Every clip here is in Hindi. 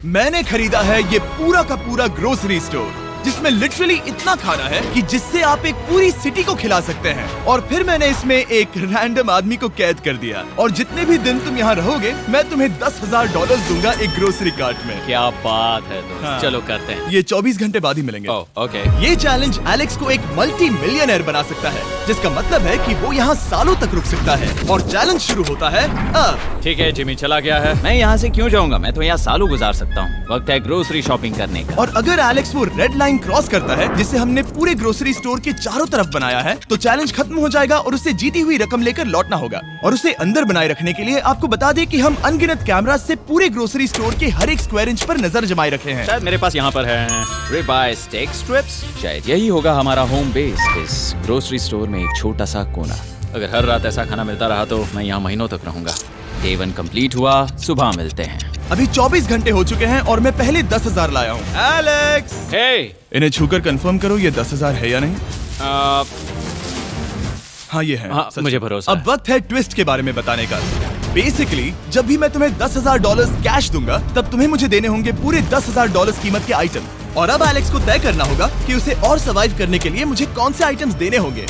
मैंने खरीदा है ये पूरा का पूरा ग्रोसरी स्टोर, जिसमें लिटरली इतना खाना है कि जिससे आप एक पूरी सिटी को खिला सकते हैं। और फिर मैंने इसमें एक रैंडम आदमी को कैद कर दिया, और जितने भी दिन तुम यहाँ रहोगे मैं तुम्हें $10,000 दूंगा एक ग्रोसरी कार्ट में। क्या बात है दोस्त। हाँ। चलो करते हैं। ये 24 घंटे बाद ही मिलेंगे। ओके। ये चैलेंज एलेक्स को एक मल्टी मिलियनर बना सकता है, जिसका मतलब है कि वो यहाँ सालों तक रुक सकता है। और चैलेंज शुरू होता है अब। ठीक है, जिमी चला गया है। मैं यहाँ से क्यों जाऊँगा, मैं तो यहाँ सालों गुजार सकता हूँ। वक्त है ग्रोसरी शॉपिंग करने का। और अगर एलेक्स वो रेड लाइन क्रॉस करता है, जिसे हमने पूरे ग्रोसरी स्टोर के चारों तरफ बनाया है, तो चैलेंज खत्म हो जाएगा और उसे जीती हुई रकम लेकर लौटना होगा। और उसे अंदर बनाए रखने के लिए आपको बता दें कि हम अनगिनत कैमरा से पूरे ग्रोसरी स्टोर के हर एक स्क्वायर इंच पर नजर जमाए रखे हैं। शायद मेरे पास यहाँ पर है रिब आई स्टेक स्ट्रिप्स। शायद यही होगा हमारा होम बेस, इस ग्रोसरी स्टोर में एक छोटा सा कोना। अगर हर रात ऐसा खाना मिलता रहा तो मैं यहाँ महीनों तक रहूंगा। डे 1 कंप्लीट हुआ, सुबह मिलते हैं। अभी 24 घंटे हो चुके हैं और मैं पहले 10,000 लाया हूँ। एलेक्स, इन्हें छूकर कंफर्म करो ये 10,000 है या नहीं। हाँ ये है। हाँ, मुझे भरोसा अब वक्त है ट्विस्ट के बारे में बताने का। बेसिकली जब भी मैं तुम्हें $10,000 कैश दूंगा, तब तुम्हें मुझे देने होंगे पूरे $10,000 कीमत के आइटम। और अब एलेक्स को तय करना होगा कि उसे और सर्वाइव करने के लिए मुझे कौन से आइटम्स देने होंगे।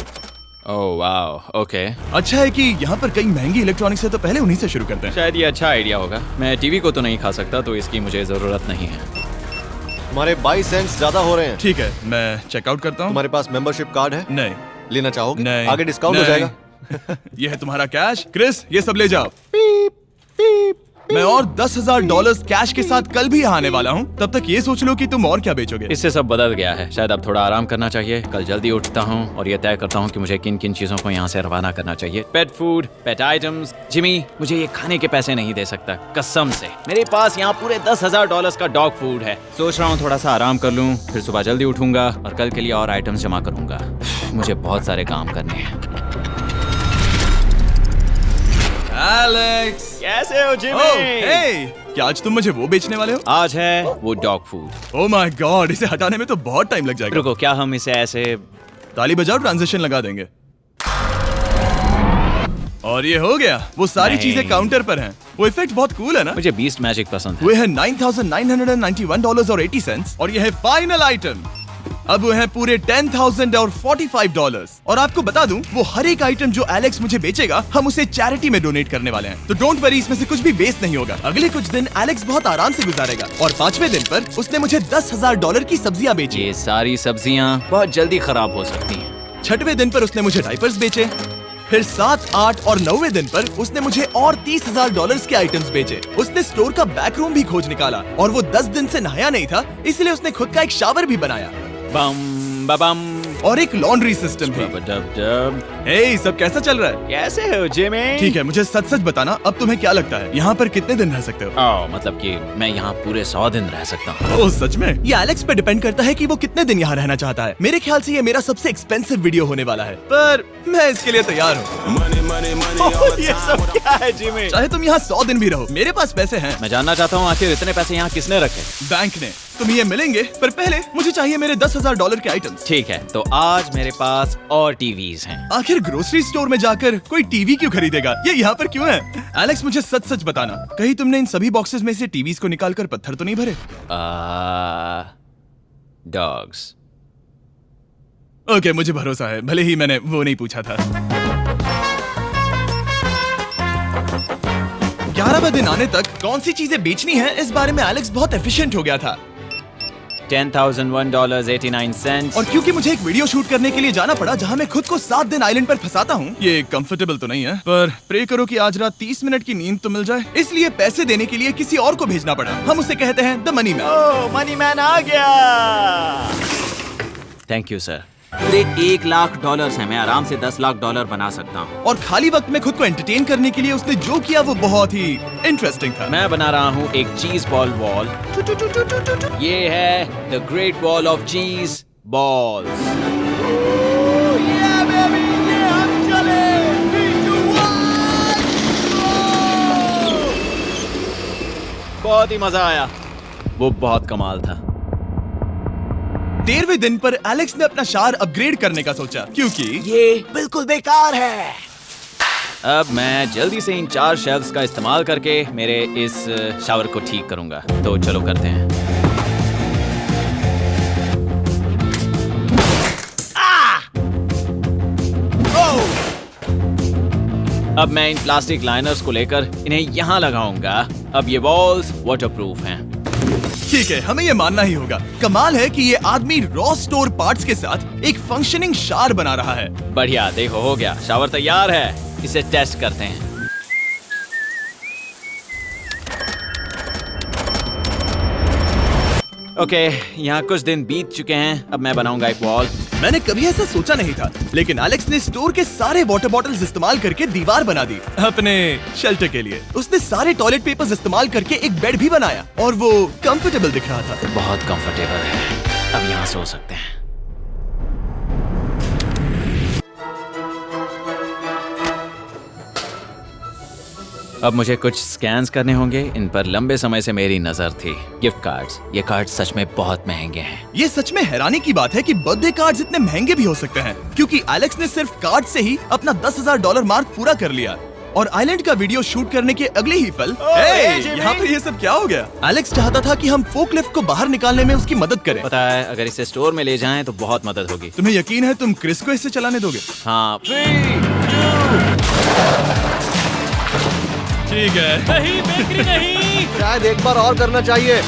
Oh wow, okay. अच्छा है कि यहाँ पर कई महंगी इलेक्ट्रॉनिक्स है, तो पहले उन्हीं से शुरू करते हैं। शायद ये अच्छा आइडिया होगा। मैं टीवी को तो नहीं खा सकता, तो इसकी मुझे जरूरत नहीं है। हमारे 22 सेंट्स ज्यादा हो रहे हैं। ठीक है, मैं चेकआउट करता हूँ। तुम्हारे पास मेंबरशिप कार्ड है? नहीं। लेना चाहोगे? नहीं। आगे डिस्काउंट हो नहीं। जाएगा। ये है तुम्हारा कैश। क्रिस, ये सब ले जाओ। पीप, पीप। मैं और $10,000 कैश के साथ कल भी यहाँ आने वाला हूँ। तब तक ये सोच लो कि तुम और क्या बेचोगे। इससे सब बदल गया है। शायद अब थोड़ा आराम करना चाहिए। कल जल्दी उठता हूँ और ये तय करता हूँ कि मुझे किन किन चीजों को यहाँ से रवाना करना चाहिए। पेट फूड, पेट आइटम्स। जिमी मुझे ये खाने के पैसे नहीं दे सकता, कसम से। मेरे पास यहाँ पूरे $10,000 का डॉग फूड है। सोच रहा हूँ थोड़ा सा आराम कर लूँ, फिर सुबह जल्दी उठूंगा और कल के लिए और आइटम्स जमा करूंगा। मुझे बहुत सारे काम करने हैं। एलेक्स, कैसे हो जिमी? हे, क्या आज तुम मुझे वो बेचने वाले हो? आज है वो dog food. Oh my God, इसे हटाने में तो बहुत टाइम लग जाएगा। रुको, क्या हम इसे ऐसे ताली बजाओ, ट्रांजिशन लगा देंगे। और ये हो गया। वो सारी नहीं। चीजें काउंटर पर हैं। वो इफेक्ट बहुत कूल है ना? मुझे बीस्ट मैजिक पसंद है। वो है $9,991.80 और ये है फाइनल आइटम। अब वो है पूरे $10,045 और आपको बता दूं, वो हर एक आइटम जो एलेक्स मुझे बेचेगा, हम उसे चैरिटी में डोनेट करने वाले हैं। तो डोंट वरी, इसमें से कुछ भी वेस्ट नहीं होगा। अगले कुछ दिन एलेक्स बहुत आराम से गुजारेगा और 5वें दिन पर उसने मुझे $10,000 की सब्जियां बेची। ये सारी सब्जियां बहुत जल्दी खराब हो सकती हैं। 6वें दिन पर उसने मुझे डाइपर्स बेचे। फिर 7, 8 और 9वें दिन पर उसने मुझे और $30,000 के आइटम्स बेचे। उसने स्टोर का बैक रूम भी खोज निकाला और वो 10 दिन से नहाया नहीं था, इसलिए उसने खुद का एक शावर भी बनाया बम बम और एक लॉन्ड्री सिस्टम भी। हे, सब कैसा चल रहा है? कैसे हो जिमी? ठीक है, मुझे सच सच बताना, अब तुम्हें क्या लगता है यहाँ पर कितने दिन रह सकते हो? मतलब कि मैं यहाँ पूरे 100 दिन रह सकता हूँ। ओह सच में? ये एलेक्स पे डिपेंड करता है कि वो कितने दिन यहाँ रहना चाहता है। मेरे ख्याल से ये मेरा सबसे एक्सपेंसिव वीडियो होने वाला है, पर मैं इसके लिए तैयार हूँ। ये सब क्या है जिमी? चाहे तुम यहाँ 100 दिन भी रहो, मेरे पास पैसे हैं। मैं जानना चाहता हूँ आखिर इतने पैसे यहाँ किसने रखे? बैंक ने। तुम्हें ये मिलेंगे, पर पहले मुझे चाहिए मेरे $10,000 के आइटम्स। ठीक है, तो आज मेरे पास और टीवीज हैं। आखिर ग्रोसरी स्टोर में जाकर कोई टीवी क्यों खरीदेगा? ये यहाँ पर क्यों है? एलेक्स, मुझे सच सच बताना, कहीं तुमने इन सभी बॉक्सेस में से टीवीज को निकालकर पत्थर तो नहीं भरे? डॉग्स। ओके, मुझे भरोसा है, भले ही मैंने वो नहीं पूछा था। 11वें दिन आने तक कौन सी चीजें बेचनी है, इस बारे में एलेक्स बहुत एफिशिएंट हो गया था। $10,001.89। और क्योंकि मुझे एक वीडियो शूट करने के लिए जाना पड़ा, जहां मैं खुद को 7 दिन आइलैंड पर फंसाता हूँ, ये कंफर्टेबल तो नहीं है, पर प्रे करो कि आज रात 30 मिनट की नींद तो मिल जाए। इसलिए पैसे देने के लिए किसी और को भेजना पड़ा। हम उसे कहते हैं the money man. Oh, money man आ गया। Thank you sir. पूरे $1 लाख हैं। मैं आराम से $10 लाख बना सकता हूँ। और खाली वक्त में खुद को एंटरटेन करने के लिए उसने जो किया वो बहुत ही इंटरेस्टिंग था। मैं बना रहा हूँ एक चीज बॉल वॉल। ये है द ग्रेट वॉल ऑफ चीज बॉल्स। बहुत ही मजा आया, वो बहुत कमाल था। 13वें दिन पर एलेक्स ने अपना शार अपग्रेड करने का सोचा, क्योंकि ये बिल्कुल बेकार है। अब मैं जल्दी से इन 4 शेल्फ्स का इस्तेमाल करके मेरे इस शावर को ठीक करूंगा। तो चलो करते हैं। अब मैं इन प्लास्टिक लाइनर्स को लेकर इन्हें यहाँ लगाऊंगा। अब ये वॉल्स वाटरप्रूफ हैं। ठीक है, हमें ये मानना ही होगा। कमाल है कि ये आदमी रॉ स्टोर पार्ट्स के साथ एक फंक्शनिंग शावर बना रहा है। बढ़िया, देखो हो गया, शावर तैयार है। इसे टेस्ट करते हैं। ओके, यहाँ कुछ दिन बीत चुके हैं। अब मैं बनाऊंगा एक वॉल। मैंने कभी ऐसा सोचा नहीं था, लेकिन एलेक्स ने स्टोर के सारे वाटर बॉटल्स इस्तेमाल करके दीवार बना दी अपने शेल्टर के लिए। उसने सारे टॉयलेट पेपर्स इस्तेमाल करके एक बेड भी बनाया और वो कंफर्टेबल दिख रहा था। बहुत कंफर्टेबल है। अब यहाँ सो सकते हैं। अब मुझे कुछ स्कैन्स करने होंगे। इन पर लंबे समय से मेरी नजर थी। Gift cards. ये कार्ड सच में बहुत महंगे हैं। ये सच में हैरानी की बात है कि बर्थडे कार्ड्स इतने महंगे भी हो सकते हैं, क्योंकि एलेक्स ने सिर्फ कार्ड से ही अपना $10,000 मार्क पूरा कर लिया। और आइलैंड का वीडियो शूट करने के अगले ही पल यहाँ पर ये सब क्या हो गया? एलेक्स चाहता था कि हम फोकलिफ्ट को बाहर निकालने में उसकी मदद करें। पता है, अगर इसे स्टोर में ले जाएं तो बहुत मदद होगी। तुम्हें यकीन है तुम क्रिस को इसे चलाने दोगे? हाँ। ठीक है। नहीं, बेकरी नहीं। शायद एक बार और करना चाहिए।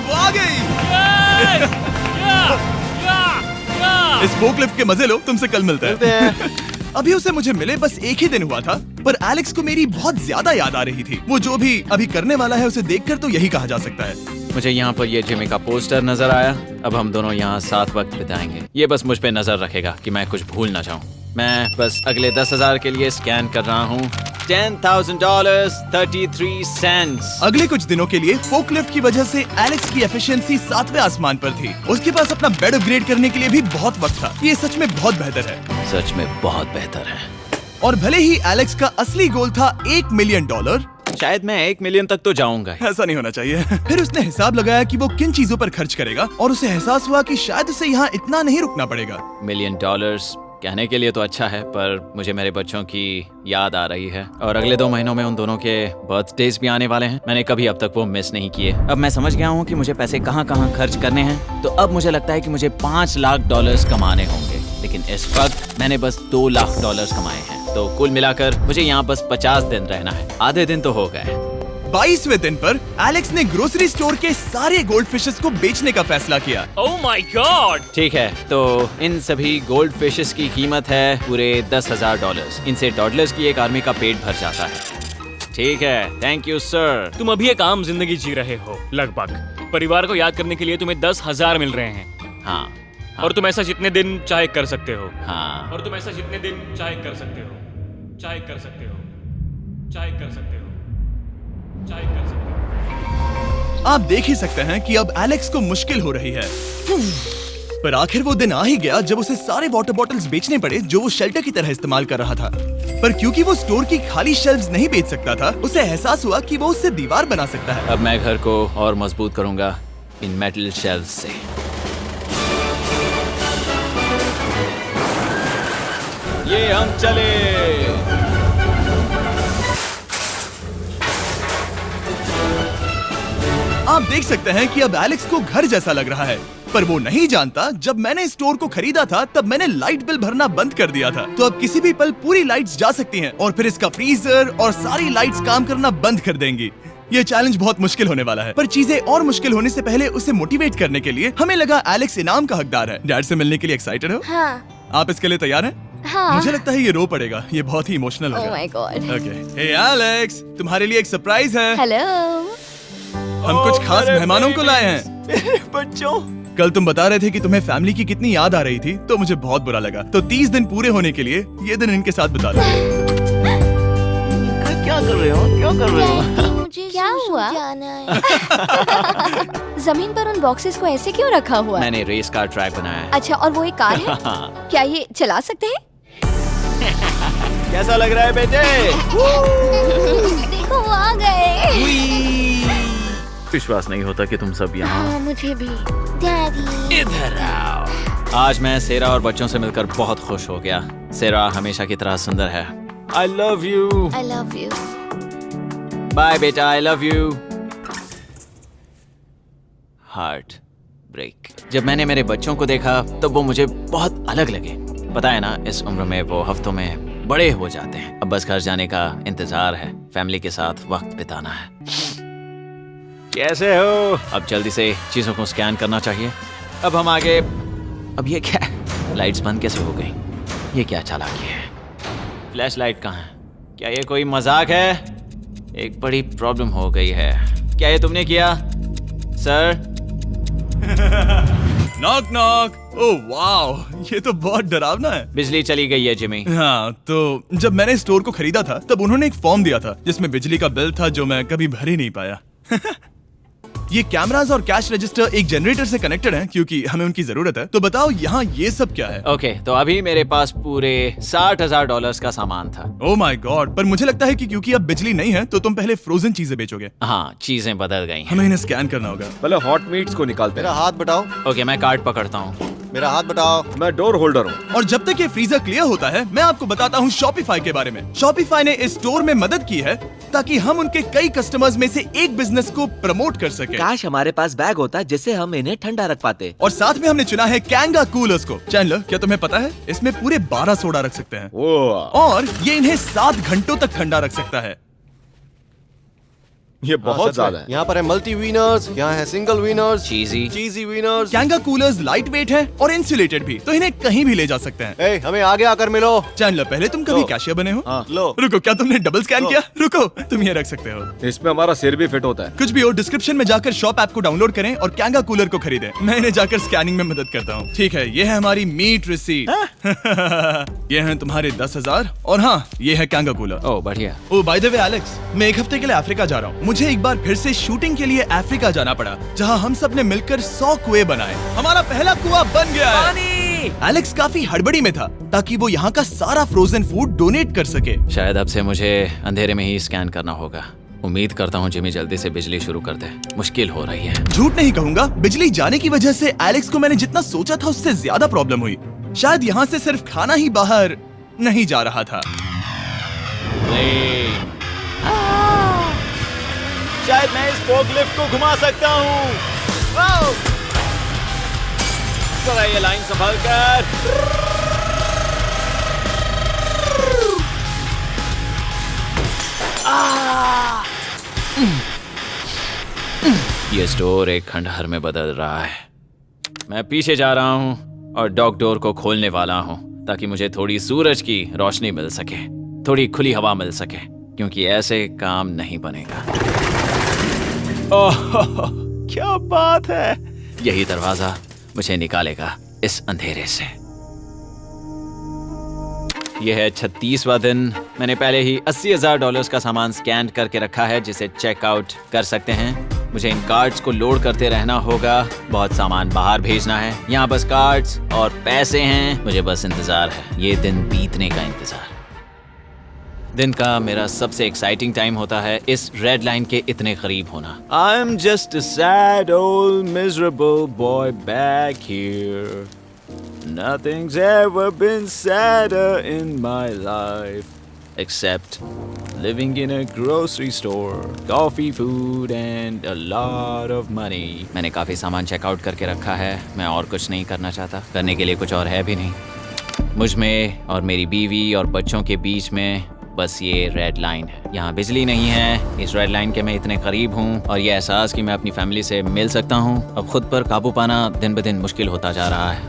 वो आ गई। इस फोकलिफ्ट के मजे लो, तुमसे कल मिलते हैं। अभी उसे मुझे मिले बस एक ही दिन हुआ था, पर एलेक्स को मेरी बहुत ज्यादा याद आ रही थी। वो जो भी अभी करने वाला है उसे देखकर तो यही कहा जा सकता है। मुझे यहाँ पर ये जिमी का पोस्टर नजर आया। अब हम दोनों यहाँ साथ वक्त बिताएंगे। ये बस मुझ पे नजर रखेगा कि मैं कुछ भूल ना जाऊँ। मैं बस अगले 10,000 के लिए स्कैन कर रहा हूँ। $10,000 33 सेंट्स। अगले कुछ दिनों के लिए फोकलिफ्ट की वजह से एलेक्स की एफिशिएंसी 7वें आसमान पर थी। उसके पास अपना बेड अपग्रेड करने के लिए भी बहुत वक्त था। ये सच में बहुत बेहतर है। सच में बहुत बेहतर है। और भले ही एलेक्स का असली गोल था $1 मिलियन, शायद मैं 1 मिलियन तक तो जाऊंगा। ऐसा नहीं होना चाहिए। फिर उसने हिसाब लगाया कि वो किन चीजों पर खर्च करेगा और उसे एहसास हुआ कि शायद उसे यहाँ इतना नहीं रुकना पड़ेगा। $1 मिलियन कहने के लिए तो अच्छा है, पर मुझे मेरे बच्चों की याद आ रही है। और अगले 2 महीनों में उन दोनों के बर्थडेज भी आने वाले हैं। मैंने कभी अब तक वो मिस नहीं किए। अब मैं समझ गया हूँ कि मुझे पैसे कहाँ कहाँ खर्च करने हैं। तो अब मुझे लगता है कि मुझे $5 लाख कमाने होंगे। लेकिन इस वक्त मैंने बस $2 लाख कमाए हैं। तो कुल मिलाकर मुझे यहाँ बस 50 दिन रहना है। आधे दिन तो हो गए। 22वें दिन पर एलेक्स ने ग्रोसरी स्टोर के सारे गोल्ड फिशेस को बेचने का फैसला किया। Oh my God! ठीक है, तो इन सभी गोल्ड फिशेस की कीमत है पूरे $10,000। इनसे टॉडलर्स की एक आर्मी का पेट भर जाता है। ठीक है, थैंक यू सर। तुम अभी एक आम जिंदगी जी रहे हो लगभग। परिवार को याद करने के लिए तुम्हें 10,000 मिल रहे हैं। हाँ, और तुम ऐसा जितने दिन चाहे कर सकते हो। हाँ। और तुम ऐसा जितने दिन चाहे कर सकते हो। चाहे कर सकते हो। चाहे कर सकते हो। चाहे कर सकते हो। आप देख ही सकते हैं कि अब एलेक्स को मुश्किल हो रही है। पर आखिर वो दिन आ ही गया जब उसे सारे वाटर बॉटल्स बेचने पड़े जो वो शेल्टर की तरह इस्तेमाल कर रहा था। पर क्योंकि वो स्टोर की खाली शेल्फ्स नहीं बेच सकता था, उसे एहसास हुआ कि वो उससे दीवार बना सकता है। अब मैं घर को और मजबूत करूंगा इन मेटल शेल्फ्स से। ये हम चले। आप देख सकते हैं कि अब एलेक्स को घर जैसा लग रहा है, पर वो नहीं जानता जब मैंने स्टोर को खरीदा था तब मैंने लाइट बिल भरना बंद कर दिया था। तो अब किसी भी पल पूरी लाइट्स जा सकती हैं और फिर इसका फ्रीजर और सारी लाइट्स काम करना बंद कर देंगी। ये चैलेंज बहुत मुश्किल होने वाला है, पर चीजें और मुश्किल होने से पहले उसे मोटिवेट करने के लिए हमें लगा एलेक्स इनाम का हकदार है। डैड से मिलने के लिए एक्साइटेड हो? हाँ। आप इसके लिए तैयार हैं? हाँ। मुझे लगता है ये रो पड़ेगा। ये बहुत ही इमोशनल Oh होगा। my God. Okay, hey Alex, तुम्हारे लिए एक सरप्राइज है। हेलो। हम कुछ खास मेहमानों को लाए हैं। बच्चों, कल तुम बता रहे थे कि तुम्हें फैमिली की कितनी याद आ रही थी, तो मुझे बहुत बुरा लगा। तो 30 दिन पूरे होने के लिए ये दिन इनके साथ बिता लो। क्या कर रहे हो? क्या कर रहे हो? मुझे क्या हुआ? जमीन पर उन बॉक्सेस को ऐसे क्यों रखा हुआ है? मैंने रेस कार ट्रैक बनाया है। अच्छा, और वो एक कार है? क्या ये चला सकते हैं? कैसा लग रहा है बेटे? देखो वो आ गए। विश्वास नहीं होता कि तुम सब यहाँ। हाँ, मुझे भी। डैडी। इधर आओ। आज मैं सेरा और बच्चों से मिलकर बहुत खुश हो गया। सेरा हमेशा की तरह सुंदर है। I love you. I love you. Bye बेटा, I love you. Heart break. जब मैंने मेरे बच्चों को देखा तो वो मुझे बहुत अलग लगे। पता है ना, इस उम्र में वो हफ्तों में बड़े हो जाते हैं। अब बस घर जाने का इंतजार है, फैमिली के साथ वक्त बिताना है। कैसे हो? अब जल्दी से चीजों को स्कैन करना चाहिए। अब हम आगे। अब ये क्या है? लाइट्स बंद कैसे हो गई? ये क्या चालाकी है? फ्लैश लाइट कहाँ है? क्या ये कोई मजाक है? एक बड़ी प्रॉब्लम हो गई है। क्या ये तुमने किया sir? Knock knock. Oh wow, ये तो बहुत डरावना है। बिजली चली गई है जिमी। हाँ, तो जब मैंने स्टोर को खरीदा था तब उन्होंने एक फॉर्म दिया था जिसमें बिजली का बिल था जो मैं कभी भर ही नहीं पाया। ये कैमरास और कैश रजिस्टर एक जनरेटर से कनेक्टेड हैं क्योंकि हमें उनकी जरूरत है। तो बताओ यहाँ ये सब क्या है? ओके, तो अभी मेरे पास पूरे $60,000 का सामान था। ओह माय गॉड, पर मुझे लगता है कि क्योंकि अब बिजली नहीं है तो तुम पहले फ्रोजन चीजें बेचोगे। हाँ, चीजें बदल गई हैं। हमें इन्हें स्कैन करना होगा। पहले हॉट मीट्स को निकालते मेरा हैं। हाथ बटाओ। ओके, मैं कार्ड पकड़ता हूँ। मेरा हाथ बटाओ। मैं डोर होल्डर हूँ। और जब तक ये फ्रीजर क्लियर होता है मैं आपको बताता हूँ शॉपिफाई के बारे में। शॉपिफाई ने इस स्टोर में मदद की है ताकि हम उनके कई कस्टमर्स में से एक बिजनेस को प्रमोट कर सके। काश हमारे पास बैग होता जिससे हम इन्हें ठंडा रख पाते। और साथ में हमने चुना है कैंगा कूलर्स को। चैनलर, क्या तुम्हें पता है इसमें पूरे 12 सोडा रख सकते हैं ओह, और ये इन्हें 7 घंटों तक ठंडा रख सकता है। ये बहुत ज्यादा है। यहाँ पर है मल्टी विनर्स, यहाँ है single winners, cheesy. Cheesy winners. कैंगा कूलर्स लाइट वेट है और इंसुलेटेड भी, तो इन्हें कहीं भी ले जा सकते हैं। ए, हमें आगे आकर मिलो। चैनलर, पहले तुम कभी लो। कैशियर बने हो? हाँ। लो। रुको, क्या तुमने डबल स्कैन लो। किया? रुको, तुम ये रख सकते हो। इसमें हमारा सिर भी फिट होता है। कुछ भी हो, डिस्क्रिप्शन में जाकर शॉप ऐप को डाउनलोड करें और कैंगा कूलर को खरीदें। मैं इन्हें जाकर स्कैनिंग में मदद करता हूँ। ठीक है, ये है हमारी मीट रिसीट। ये हैं तुम्हारे 10,000 और हाँ, ये है कैंगा कूलर। ओह बढ़िया। ओ बाय द वे एलेक्स, मैं एक हफ्ते के लिए अफ्रीका जा रहा हूँ। मुझे एक बार फिर से शूटिंग के लिए अफ्रीका जाना पड़ा, जहाँ हम सब ने मिलकर 100 कुएं बनाए। हमारा पहला कुआं बन गया है। एलेक्स काफी हड़बड़ी में था ताकि वो यहाँ का सारा फ्रोजन फूड डोनेट कर सके। शायद अब से मुझे अंधेरे में ही स्कैन करना होगा। उम्मीद करता हूँ जिमी जल्दी से बिजली शुरू कर दे। मुश्किल हो रही है। झूठ नहीं कहूंगा, बिजली जाने की वजह से एलेक्स को मैंने जितना सोचा था उससे ज्यादा प्रॉब्लम हुई। शायद यहाँ से सिर्फ खाना ही बाहर नहीं जा रहा था। शायद मैं इस फोर्कलिफ्ट को घुमा सकता हूँ। जरा ये लाइन संभाल कर। ये स्टोर एक खंडहर में बदल रहा है। मैं पीछे जा रहा हूँ और डॉग डोर को खोलने वाला हूँ ताकि मुझे थोड़ी सूरज की रोशनी मिल सके, थोड़ी खुली हवा मिल सके, क्योंकि ऐसे काम नहीं बनेगा। ओह, क्या बात है! यही दरवाजा मुझे निकालेगा इस अंधेरे से। यह है 36वां दिन। मैंने पहले ही $80,000 का सामान स्कैन करके रखा है जिसे चेकआउट कर सकते हैं। मुझे इन कार्ड्स को लोड करते रहना होगा। बहुत सामान बाहर भेजना है। यहाँ बस कार्ड्स और पैसे हैं। मुझे बस इंतजार है, ये दिन बीतने का इंतजार। दिन का मेरा सबसे एक्साइटिंग टाइम होता है इस रेड लाइन के इतने करीब होना। I am just a sad old miserable boy back here. Nothing's ever been sadder in my life except living in a grocery store, coffee, food and a lot of money. मैंने काफी सामान चेकआउट करके रखा है। मैं और कुछ नहीं करना चाहता। करने के लिए कुछ और है भी नहीं। मुझ में और मेरी बीवी और बच्चों के बीच में बस ये रेड लाइन है। यहाँ बिजली नहीं है। इस रेड लाइन के मैं इतने करीब हूँ और ये एहसास कि मैं अपनी फैमिली से मिल सकता हूँ अब खुद पर काबू पाना दिन ब दिन मुश्किल होता जा रहा है।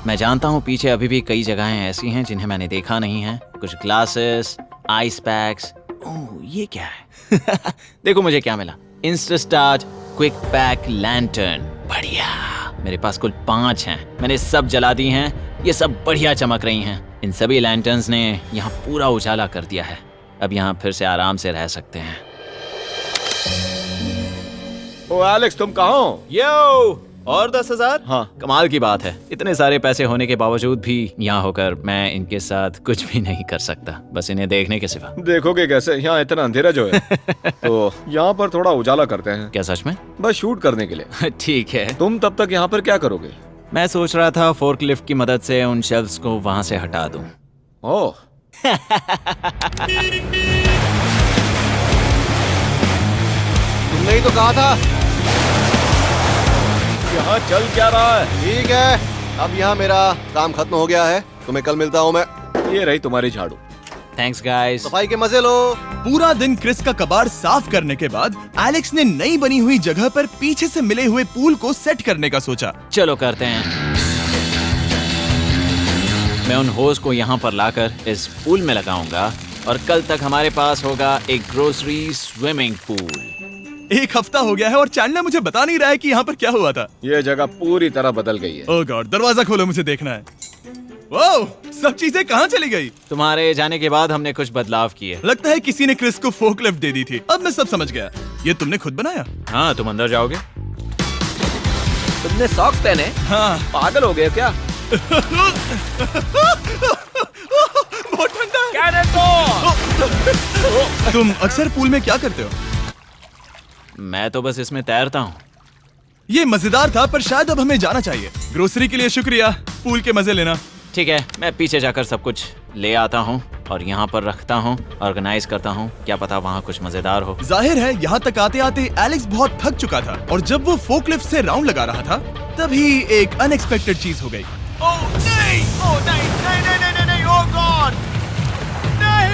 मैं जानता हूँ पीछे अभी भी कई जगहें ऐसी हैं जिन्हें मैंने देखा नहीं है। कुछ ग्लासेस, आइस पैक्स। ओह, ये क्या है? देखो मुझे क्या मिला। इंस्टास्टार्ट क्विक पैक लैंटर्न। बढ़िया। मेरे पास कुल 5 हैं। मैंने सब जला दी हैं। ये सब बढ़िया चमक रही हैं। इन सभी लैंटर्न्स ने यहाँ पूरा उजाला कर दिया है। अब यहाँ फिर से आराम से रह सकते हैं। ओ एलेक्स, तुम कहाँ हो? यो, और 10,000? हाँ। कमाल की बात है। इतने सारे पैसे होने के बावजूद भी यहाँ होकर मैं इनके साथ कुछ भी नहीं कर सकता, बस इन्हें देखने के सिवा। देखोगे कैसे? यहाँ इतना अंधेरा जो है। तो यहाँ पर थोड़ा उजाला करते हैं। क्या सच में? बस शूट करने के लिए। ठीक है। तुम तब तक यहाँ पर क्या करोगे? मैं सोच रहा था फोर्कलिफ्ट की मदद से उन शेल्फ्स को वहां से हटा दूं। ओह, तुमने ही तो कहा था। यहाँ चल क्या रहा है? ठीक है, अब यहाँ मेरा काम खत्म हो गया है। तुम्हें कल मिलता हूँ मैं। ये रही तुम्हारी झाड़ू। Thanks guys. सफाई के मजे लो। पूरा दिन क्रिस का कबाड़ साफ करने के बाद एलेक्स ने नई बनी हुई जगह पर पीछे से मिले हुए पूल को सेट करने का सोचा। चलो करते हैं। मैं उन होज को यहाँ पर लाकर इस पूल में लगाऊंगा और कल तक हमारे पास होगा एक ग्रोसरी स्विमिंग पूल। एक हफ्ता हो गया है और चैंडलर मुझे बता नहीं रहा है कि यहाँ पर क्या हुआ था। ये जगह पूरी तरह बदल गई है। ओह गॉड, दरवाजा खोलो, मुझे देखना है। वाह, सब चीजें कहाँ चली गई? तुम्हारे जाने के बाद हमने कुछ बदलाव किए। लगता है किसी ने क्रिस को फोर्कलिफ्ट दे दी थी। अब मैं सब समझ गया। ये तुमने खुद बनाया? हाँ, तुम अंदर जाओगे? तुमने सॉक्स पहने? हाँ। पागल हो गए क्या? बहुत ठंडा है। तुम अक्सर पूल में क्या करते हो? मैं तो बस इसमें तैरता हूँ। ये मजेदार था, पर शायद अब हमें जाना चाहिए। ग्रोसरी के लिए शुक्रिया, पूल के मजे लेना। ठीक है, मैं पीछे जाकर सब कुछ ले आता हूँ और यहाँ पर रखता हूँ, ऑर्गेनाइज करता हूँ। क्या पता वहाँ कुछ मजेदार हो। जाहिर है यहाँ तक आते आते एलेक्स बहुत थक चुका था और जब वो फोर्कलिफ्ट से राउंड लगा रहा था तभी एक अनएक्सपेक्टेड चीज हो गई। ओह नहीं, ओह नहीं, नहीं, नहीं, नहीं, नहीं, ओह गॉड, नहीं,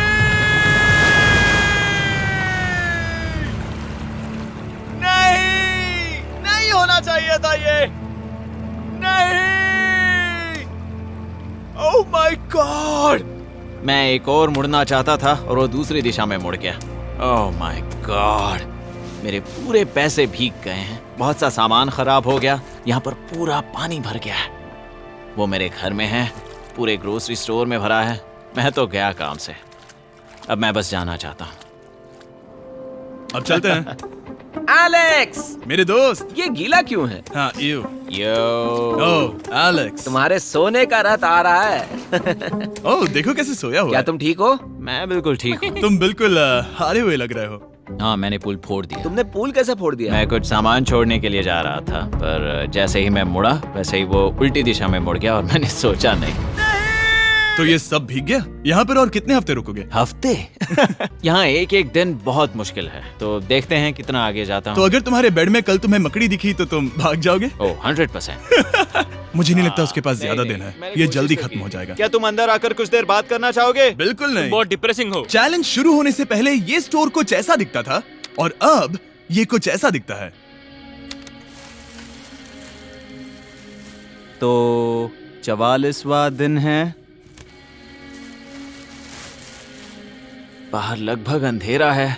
नहीं, नहीं होना चाहिए था ये, नहीं, ओह माय गॉड। मैं एक और मुड़ना चाहता था और वो दूसरी दिशा में मुड़ गया। ओह माय गॉड, मेरे पूरे पैसे भीग गए हैं। बहुत सा सामान खराब हो गया। यहाँ पर पूरा पानी भर गया है। वो मेरे घर में है, पूरे ग्रोसरी स्टोर में भरा है। मैं तो गया काम से। अब मैं बस जाना चाहता हूँ। अब चलते हैं। एलेक्स, मेरे दोस्त। ये गीला क्यों है? हाँ, यू। Yo, oh Alex. तुम्हारे सोने का रथ आ रहा है। ओह देखो कैसे सोया हुआ क्या है। तुम ठीक हो? मैं बिल्कुल ठीक हूँ। तुम बिल्कुल हारे हुए लग रहे हो। हाँ, मैंने पुल फोड़ दिया। तुमने पूल कैसे फोड़ दिया? मैं कुछ सामान छोड़ने के लिए जा रहा था, पर जैसे ही मैं मुड़ा वैसे ही वो उल्टी दिशा में मुड़ गया और मैंने सोचा नहीं। तो ये सब भीग गया। यहाँ पर और कितने हफ्ते रुकोगे? हफ्ते? यहाँ एक एक दिन बहुत मुश्किल है, तो देखते हैं कितना आगे जाता तो हूँ। अगर तुम्हारे बेड में कल तुम्हें मकड़ी दिखी तो तुम भाग जाओगे? ओह 100%। मुझे नहीं लगता उसके पास नहीं, ज्यादा नहीं, दिन है। मैंने ये कोशिश जल्दी तो खत्म की। हो जाएगा। क्या तुम अंदर आकर कुछ देर बात करना चाहोगे? बिल्कुल नहीं। बहुत डिप्रेसिंग हो। चैलेंज शुरू होने से पहले ये स्टोर कुछ ऐसा दिखता था और अब ये कुछ ऐसा दिखता है। तो 44वां दिन है। बाहर लगभग अंधेरा है।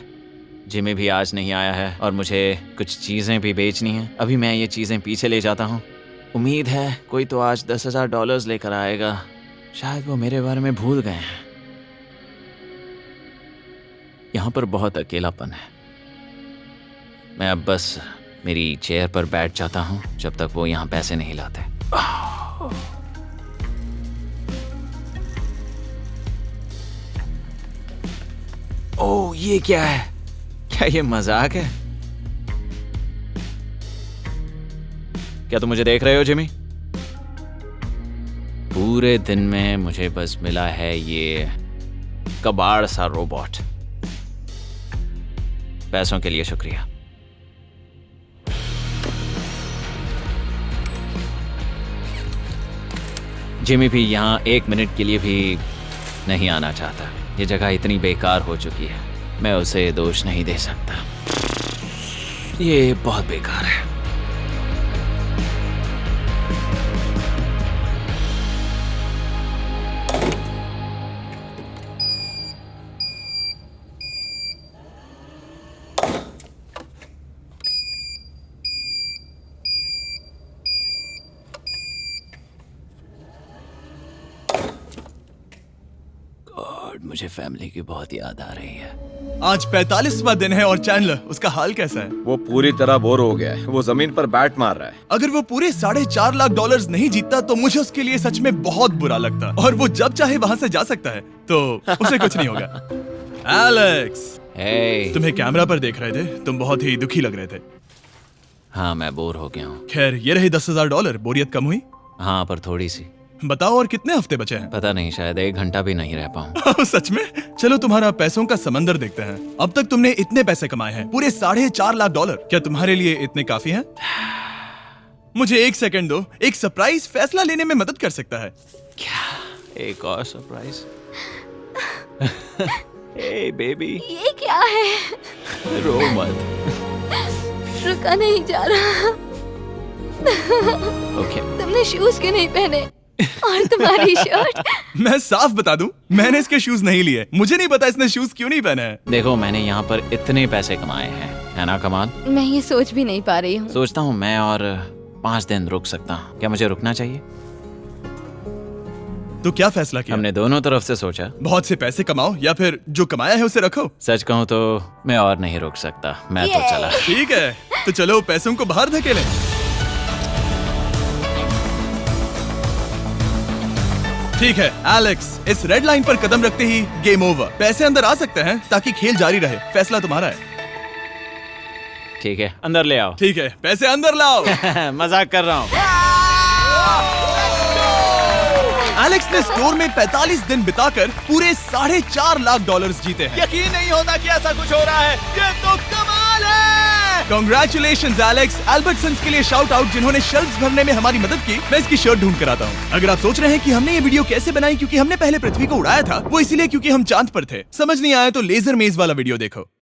जिमी भी आज नहीं आया है और मुझे कुछ चीजें भी बेचनी हैं। अभी मैं ये चीजें पीछे ले जाता हूँ। उम्मीद है कोई तो आज $10,000 लेकर आएगा। शायद वो मेरे बारे में भूल गए हैं। यहाँ पर बहुत अकेलापन है। मैं अब बस मेरी चेयर पर बैठ जाता हूँ जब तक वो यहाँ पैसे नहीं लाते। ओह, ये क्या है? क्या ये मजाक है? क्या तुम मुझे देख रहे हो जिमी? पूरे दिन में मुझे बस मिला है ये कबाड़ सा रोबोट। पैसों के लिए शुक्रिया। जिमी भी यहाँ 1 मिनट के लिए भी नहीं आना चाहता। ये जगह इतनी बेकार हो चुकी है, मैं उसे दोष नहीं दे सकता। ये बहुत बेकार है। मुझे फैमिली की बहुत याद आ रही है। आज 45वां दिन है और चैंडलर, उसका हाल कैसा है? वो पूरी तरह बोर हो गया है। वो जमीन पर बैट मार रहा है। अगर वो पूरे $4.5 लाख नहीं जीतता तो मुझे उसके लिए सच में बहुत बुरा लगता। और वो जब चाहे वहाँ से जा सकता है, तो उसे कुछ नहीं होगा। एलेक्स, हे, तुम्हें कैमरा पर देख रहे थे। तुम बहुत ही दुखी लग रहे थे। हाँ, मैं बोर हो गया हूँ। खैर, ये रहे $10,000। बोरियत कम हुई? हाँ, पर थोड़ी सी। बताओ और कितने हफ्ते बचे हैं? पता नहीं, शायद 1 घंटा भी नहीं रह पाऊँ। सच में? चलो तुम्हारा पैसों का समंदर देखते हैं। अब तक तुमने इतने पैसे कमाए हैं, पूरे $4.5 लाख। क्या तुम्हारे लिए इतने काफी हैं? मुझे 1 सेकंड दो, एक सरप्राइज फैसला लेने में मदद कर सकता है। एक और सरप्राइज। हे बेबी, ये क्या है? रो मत। रुका नहीं जा रहा। ओके। तुमने शूज क्यों नहीं पहने? और तुम्हारी शर्ट? मैं साफ बता दूं, मैंने इसके शूज नहीं लिए। मुझे नहीं पता इसने शूज क्यों नहीं पहने हैं। देखो, मैंने यहाँ पर इतने पैसे कमाए हैं, है ना कमाल? मैं ये सोच भी नहीं पा रही हूँ। सोचता हूँ मैं और 5 दिन रुक सकता हूँ। क्या मुझे रुकना चाहिए? तो क्या फैसला किया? हमने दोनों तरफ से सोचा। बहुत से पैसे कमाओ या फिर जो कमाया है उसे रखो। सच कहूँ तो मैं और नहीं रुक सकता, मैं तो चला। ठीक है, तो चलो पैसों को बाहर धकेलें। ठीक है एलेक्स, इस रेड लाइन पर कदम रखते ही गेम ओवर। पैसे अंदर आ सकते हैं ताकि खेल जारी रहे। फैसला तुम्हारा है। ठीक है, अंदर ले आओ। ठीक है, पैसे अंदर लाओ। मजाक कर रहा हूँ। एलेक्स ने स्टोर में 45 दिन बिताकर पूरे $4.5 लाख जीते हैं। यकीन नहीं होता कि ऐसा कुछ हो रहा है। ये तो कमाल है। Congratulations Alex. एल्बर्टसन्स के लिए शाउट आउट जिन्होंने शेल्फ्स भरने में हमारी मदद की। मैं इसकी शर्ट ढूंढ कर आता हूँ। अगर आप सोच रहे हैं कि हमने ये वीडियो कैसे बनाई क्योंकि हमने पहले पृथ्वी को उड़ाया था, वो इसीलिए क्योंकि हम चांद पर थे। समझ नहीं आया तो लेजर मेज वाला वीडियो देखो।